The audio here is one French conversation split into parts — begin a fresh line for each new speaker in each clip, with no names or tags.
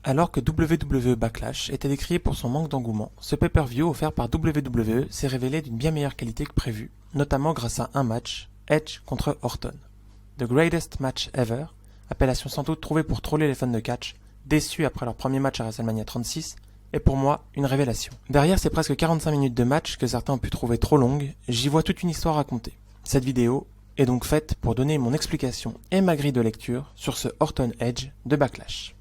Alors que WWE Backlash était décrié pour son manque d'engouement, ce pay-per-view offert par WWE s'est révélé d'une bien meilleure qualité que prévu, notamment grâce à un match, Edge contre Orton. The Greatest Match Ever, appellation sans doute trouvée pour troller les fans de catch, déçus après leur premier match à WrestleMania 36, est pour moi une révélation. Derrière ces presque 45 minutes de match que certains ont pu trouver trop longues, j'y vois toute une histoire racontée. Cette vidéo est donc faite pour donner mon explication et ma grille de lecture sur ce Orton Edge de Backlash.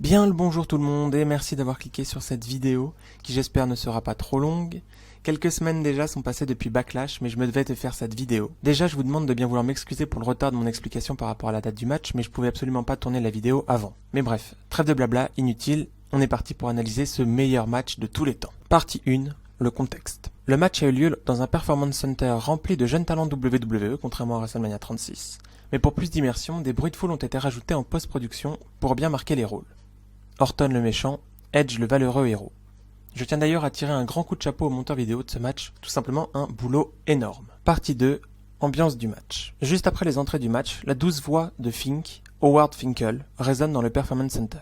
Bien le bonjour tout le monde et merci d'avoir cliqué sur cette vidéo qui j'espère ne sera pas trop longue. Quelques semaines déjà sont passées depuis Backlash mais je me devais de faire cette vidéo. Déjà je vous demande de bien vouloir m'excuser pour le retard de mon explication par rapport à la date du match mais je pouvais absolument pas tourner la vidéo avant. Mais bref, trêve de blabla, inutile, on est parti pour analyser ce meilleur match de tous les temps. Partie 1, le contexte. Le match a eu lieu dans un Performance Center rempli de jeunes talents WWE contrairement à WrestleMania 36. Mais pour plus d'immersion, des bruits de foule ont été rajoutés en post-production pour bien marquer les rôles. Orton le méchant, Edge le valeureux héros. Je tiens d'ailleurs à tirer un grand coup de chapeau au monteur vidéo de ce match, tout simplement un boulot énorme. Partie 2, ambiance du match. Juste après les entrées du match, la douce voix de Fink, Howard Finkel, résonne dans le Performance Center.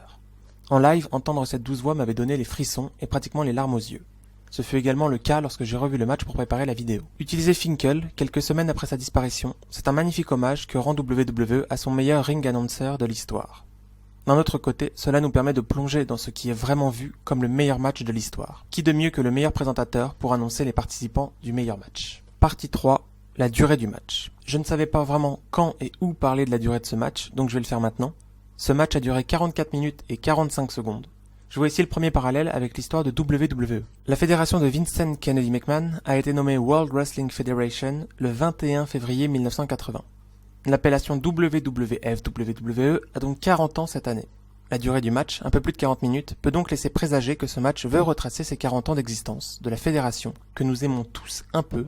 En live, entendre cette douce voix m'avait donné les frissons et pratiquement les larmes aux yeux. Ce fut également le cas lorsque j'ai revu le match pour préparer la vidéo. Utiliser Finkel, quelques semaines après sa disparition, c'est un magnifique hommage que rend WWE à son meilleur ring announcer de l'histoire. D'un autre côté, cela nous permet de plonger dans ce qui est vraiment vu comme le meilleur match de l'histoire. Qui de mieux que le meilleur présentateur pour annoncer les participants du meilleur match. Partie 3, la durée du match. Je ne savais pas vraiment quand et où parler de la durée de ce match, donc je vais le faire maintenant. Ce match a duré 44 minutes et 45 secondes. Je vois ici le premier parallèle avec l'histoire de WWE. La fédération de Vincent Kennedy McMahon a été nommée World Wrestling Federation le 21 février 1980. L'appellation WWF-WWE a donc 40 ans cette année. La durée du match, un peu plus de 40 minutes, peut donc laisser présager que ce match veut retracer ces 40 ans d'existence de la fédération que nous aimons tous un peu,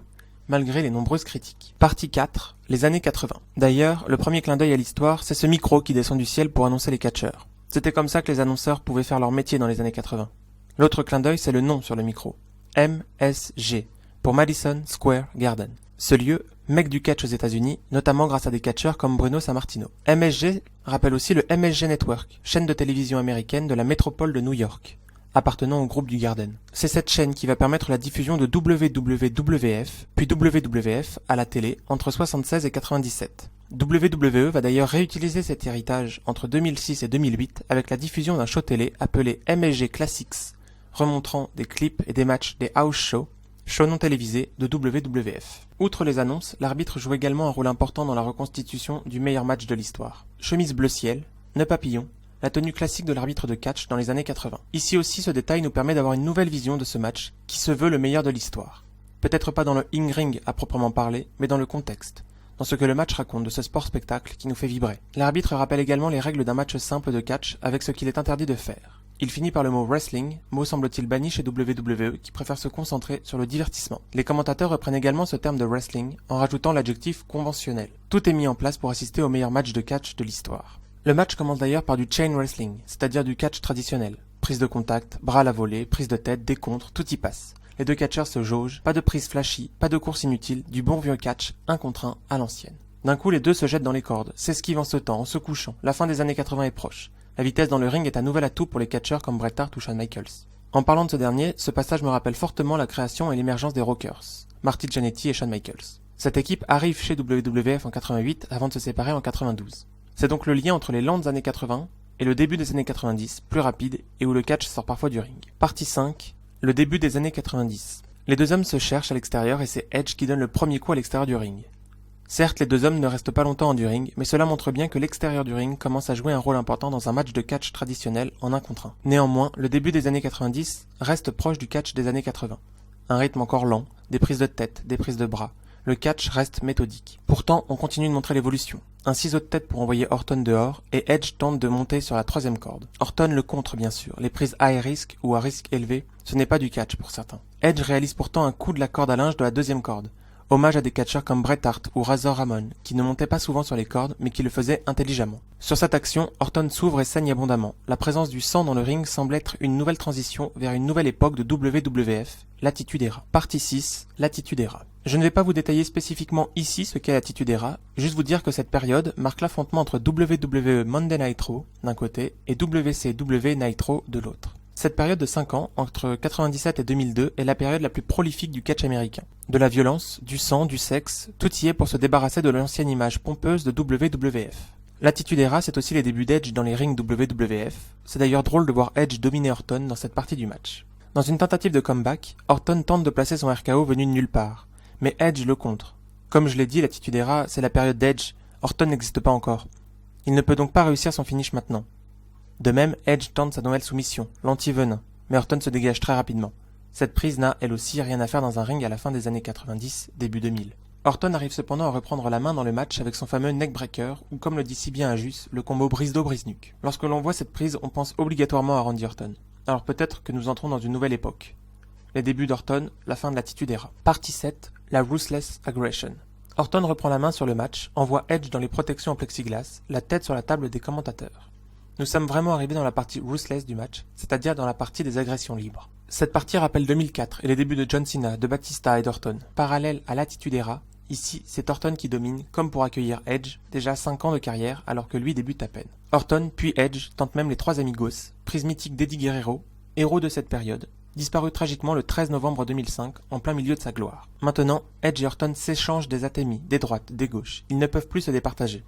malgré les nombreuses critiques. Partie 4, les années 80. D'ailleurs, le premier clin d'œil à l'histoire, c'est ce micro qui descend du ciel pour annoncer les catcheurs. C'était comme ça que les annonceurs pouvaient faire leur métier dans les années 80. L'autre clin d'œil, c'est le nom sur le micro. MSG, pour Madison Square Garden. Ce lieu, mec du catch aux États-Unis, notamment grâce à des catcheurs comme Bruno Sammartino. MSG rappelle aussi le MSG Network, chaîne de télévision américaine de la métropole de New York, appartenant au groupe du Garden. C'est cette chaîne qui va permettre la diffusion de WWF, puis WWF à la télé entre 76 et 97. WWE va d'ailleurs réutiliser cet héritage entre 2006 et 2008 avec la diffusion d'un show télé appelé MSG Classics, remontrant des clips et des matchs des house shows, show non télévisé de WWF. Outre les annonces, l'arbitre joue également un rôle important dans la reconstitution du meilleur match de l'histoire. Chemise bleu ciel, nœud papillon, la tenue classique de l'arbitre de catch dans les années 80. Ici aussi, ce détail nous permet d'avoir une nouvelle vision de ce match qui se veut le meilleur de l'histoire. Peut-être pas dans le in-ring à proprement parler, mais dans le contexte, dans ce que le match raconte de ce sport-spectacle qui nous fait vibrer. L'arbitre rappelle également les règles d'un match simple de catch avec ce qu'il est interdit de faire. Il finit par le mot wrestling, mot semble-t-il banni chez WWE qui préfère se concentrer sur le divertissement. Les commentateurs reprennent également ce terme de wrestling en rajoutant l'adjectif conventionnel. Tout est mis en place pour assister au meilleur match de catch de l'histoire. Le match commence d'ailleurs par du chain wrestling, c'est-à-dire du catch traditionnel. Prise de contact, bras à la volée, prise de tête, décompte, tout y passe. Les deux catcheurs se jaugent, pas de prise flashy, pas de course inutile, du bon vieux catch, un contre un à l'ancienne. D'un coup, les deux se jettent dans les cordes, s'esquivent en sautant, en se couchant, la fin des années 80 est proche. La vitesse dans le ring est un nouvel atout pour les catcheurs comme Bret Hart ou Shawn Michaels. En parlant de ce dernier, ce passage me rappelle fortement la création et l'émergence des Rockers, Marty Jannetty et Shawn Michaels. Cette équipe arrive chez WWF en 88 avant de se séparer en 92. C'est donc le lien entre les lentes années 80 et le début des années 90, plus rapide et où le catch sort parfois du ring. Partie 5, le début des années 90. Les deux hommes se cherchent à l'extérieur et c'est Edge qui donne le premier coup à l'extérieur du ring. Certes, les deux hommes ne restent pas longtemps en du ring, mais cela montre bien que l'extérieur du ring commence à jouer un rôle important dans un match de catch traditionnel en 1 contre 1. Néanmoins, le début des années 90 reste proche du catch des années 80. Un rythme encore lent, des prises de tête, des prises de bras. Le catch reste méthodique. Pourtant, on continue de montrer l'évolution. Un ciseau de tête pour envoyer Orton dehors, et Edge tente de monter sur la 3e corde. Orton le contre bien sûr, les prises high risk ou à risque élevé, ce n'est pas du catch pour certains. Edge réalise pourtant un coup de la corde à linge de la 2e corde. Hommage à des catcheurs comme Bret Hart ou Razor Ramon, qui ne montaient pas souvent sur les cordes, mais qui le faisaient intelligemment. Sur cette action, Orton s'ouvre et saigne abondamment. La présence du sang dans le ring semble être une nouvelle transition vers une nouvelle époque de WWF, l'Attitude Era. Partie 6, l'Attitude Era. Je ne vais pas vous détailler spécifiquement ici ce qu'est l'Attitude Era, juste vous dire que cette période marque l'affrontement entre WWE Monday Night Raw d'un côté et WCW Nitro de l'autre. Cette période de 5 ans, entre 97 et 2002, est la période la plus prolifique du catch américain. De la violence, du sang, du sexe, tout y est pour se débarrasser de l'ancienne image pompeuse de WWF. L'Attitude Era, c'est aussi les débuts d'Edge dans les rings WWF. C'est d'ailleurs drôle de voir Edge dominer Orton dans cette partie du match. Dans une tentative de comeback, Orton tente de placer son RKO venu de nulle part, mais Edge le contre. Comme je l'ai dit, l'Attitude Era, c'est la période d'Edge, Orton n'existe pas encore. Il ne peut donc pas réussir son finish maintenant. De même, Edge tente sa nouvelle soumission, l'anti-venin, mais Orton se dégage très rapidement. Cette prise n'a, elle aussi, rien à faire dans un ring à la fin des années 90, début 2000. Orton arrive cependant à reprendre la main dans le match avec son fameux neckbreaker, ou comme le dit si bien Ajus, le combo brise-dos-brise-nuque. Lorsque l'on voit cette prise, on pense obligatoirement à Randy Orton. Alors peut-être que nous entrons dans une nouvelle époque. Les débuts d'Orton, la fin de l'Attitude Era. Partie 7, la Ruthless Aggression. Orton reprend la main sur le match, envoie Edge dans les protections en plexiglas, la tête sur la table des commentateurs. Nous sommes vraiment arrivés dans la partie ruthless du match, c'est-à-dire dans la partie des agressions libres. Cette partie rappelle 2004 et les débuts de John Cena, de Batista et d'Orton. Parallèle à l'Attitude Era, ici c'est Orton qui domine, comme pour accueillir Edge, déjà 5 ans de carrière alors que lui débute à peine. Orton puis Edge tentent même les 3 Amigos, prise mythique d'Eddie Guerrero, héros de cette période, disparu tragiquement le 13 novembre 2005, en plein milieu de sa gloire. Maintenant, Edge et Orton s'échangent des atémies, des droites, des gauches, ils ne peuvent plus se départager.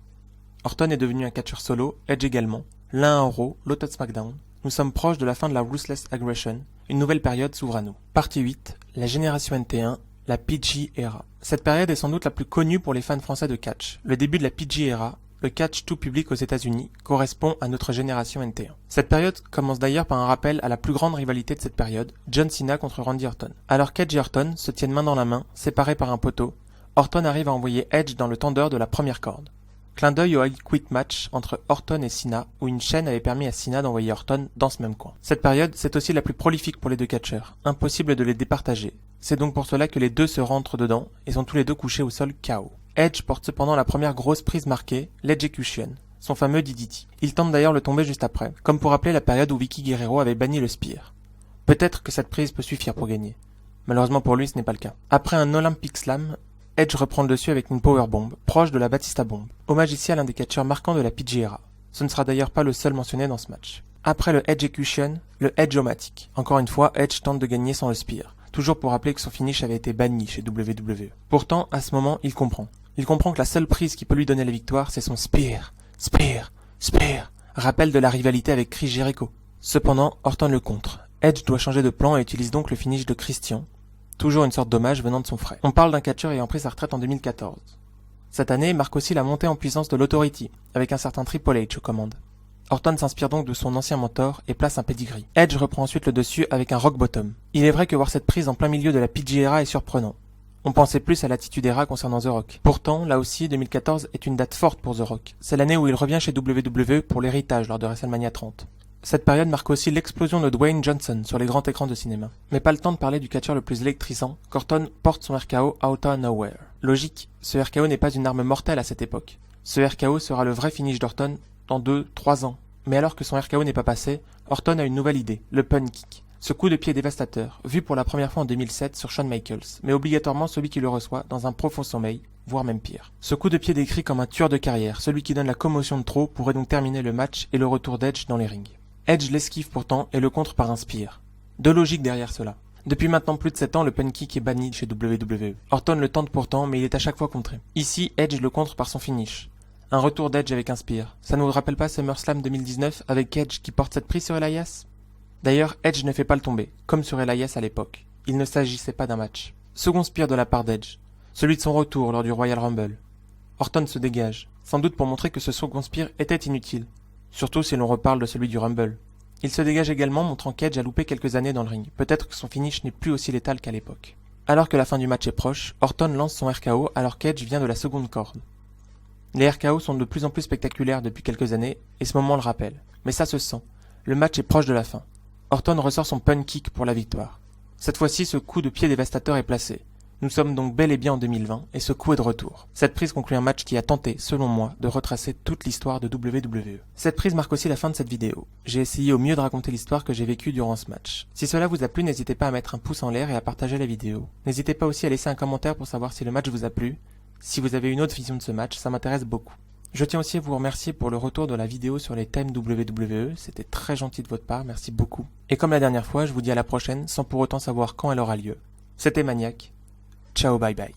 Orton est devenu un catcheur solo, Edge également, l'un à Raw, l'autre à SmackDown. Nous sommes proches de la fin de la Ruthless Aggression, une nouvelle période s'ouvre à nous. Partie 8, la génération NT1, la PG Era. Cette période est sans doute la plus connue pour les fans français de catch. Le début de la PG Era, le catch tout public aux États-Unis, correspond à notre génération NT1. Cette période commence d'ailleurs par un rappel à la plus grande rivalité de cette période, John Cena contre Randy Orton. Alors qu'Edge et Orton se tiennent main dans la main, séparés par un poteau, Orton arrive à envoyer Edge dans le tender de la première corde. Clin d'œil au I Quit match entre Orton et Cena, où une chaîne avait permis à Cena d'envoyer Orton dans ce même coin. Cette période, c'est aussi la plus prolifique pour les deux catcheurs. Impossible de les départager. C'est donc pour cela que les deux se rentrent dedans et sont tous les deux couchés au sol KO. Edge porte cependant la première grosse prise marquée, l'Execution, son fameux DDT. Il tente d'ailleurs le tomber juste après, comme pour rappeler la période où Vicky Guerrero avait banni le spear. Peut-être que cette prise peut suffire pour gagner. Malheureusement pour lui, ce n'est pas le cas. Après un Olympic Slam, Edge reprend le dessus avec une powerbomb, proche de la Batista Bomb. Hommage ici à l'un des catcheurs marquants de la PG Era. Ce ne sera d'ailleurs pas le seul mentionné dans ce match. Après le Execution, le Edge-O-Matic. Encore une fois, Edge tente de gagner sans le spear. Toujours pour rappeler que son finish avait été banni chez WWE. Pourtant, à ce moment, il comprend. Il comprend que la seule prise qui peut lui donner la victoire, c'est son spear. Spear, spear. Rappel de la rivalité avec Chris Jericho. Cependant, Orton le contre. Edge doit changer de plan et utilise donc le finish de Christian. Toujours une sorte d'hommage venant de son frère. On parle d'un catcheur ayant pris sa retraite en 2014. Cette année marque aussi la montée en puissance de l'Authority, avec un certain Triple H aux commandes. Orton s'inspire donc de son ancien mentor et place un pedigree. Edge reprend ensuite le dessus avec un rock bottom. Il est vrai que voir cette prise en plein milieu de la PG Era est surprenant. On pensait plus à l'Attitude Era concernant The Rock. Pourtant, là aussi, 2014 est une date forte pour The Rock. C'est l'année où il revient chez WWE pour l'héritage lors de WrestleMania 30. Cette période marque aussi l'explosion de Dwayne Johnson sur les grands écrans de cinéma. Mais pas le temps de parler du catcheur le plus électrisant, qu'Orton porte son RKO out of nowhere. Logique, ce RKO n'est pas une arme mortelle à cette époque. Ce RKO sera le vrai finish d'Orton dans 2-3 ans. Mais alors que son RKO n'est pas passé, Orton a une nouvelle idée, le pun kick. Ce coup de pied dévastateur, vu pour la première fois en 2007 sur Shawn Michaels, mais obligatoirement celui qui le reçoit dans un profond sommeil, voire même pire. Ce coup de pied décrit comme un tueur de carrière, celui qui donne la commotion de trop pourrait donc terminer le match et le retour d'Edge dans les rings. Edge l'esquive pourtant et le contre par un spear. De logique derrière cela. Depuis maintenant plus de 7 ans, le pun kick est banni chez WWE. Orton le tente pourtant, mais il est à chaque fois contré. Ici, Edge le contre par son finish. Un retour d'Edge avec un spear. Ça ne vous rappelle pas SummerSlam 2019 avec Edge qui porte cette prise sur Elias? D'ailleurs, Edge ne fait pas le tomber, comme sur Elias à l'époque. Il ne s'agissait pas d'un match. Second spear de la part d'Edge. Celui de son retour lors du Royal Rumble. Orton se dégage, sans doute pour montrer que ce second spear était inutile. Surtout si l'on reparle de celui du Rumble. Il se dégage également, montrant qu'Edge a loupé quelques années dans le ring. Peut-être que son finish n'est plus aussi létal qu'à l'époque. Alors que la fin du match est proche, Orton lance son RKO alors qu'Edge vient de la seconde corde. Les RKO sont de plus en plus spectaculaires depuis quelques années, et ce moment le rappelle. Mais ça se sent. Le match est proche de la fin. Orton ressort son pun kick pour la victoire. Cette fois-ci, ce coup de pied dévastateur est placé. Nous sommes donc bel et bien en 2020 et ce coup est de retour. Cette prise conclut un match qui a tenté, selon moi, de retracer toute l'histoire de WWE. Cette prise marque aussi la fin de cette vidéo. J'ai essayé au mieux de raconter l'histoire que j'ai vécue durant ce match. Si cela vous a plu, n'hésitez pas à mettre un pouce en l'air et à partager la vidéo. N'hésitez pas aussi à laisser un commentaire pour savoir si le match vous a plu. Si vous avez une autre vision de ce match, ça m'intéresse beaucoup. Je tiens aussi à vous remercier pour le retour de la vidéo sur les thèmes WWE, c'était très gentil de votre part, merci beaucoup. Et comme la dernière fois, je vous dis à la prochaine sans pour autant savoir quand elle aura lieu. C'était Maniac. Ciao, bye bye.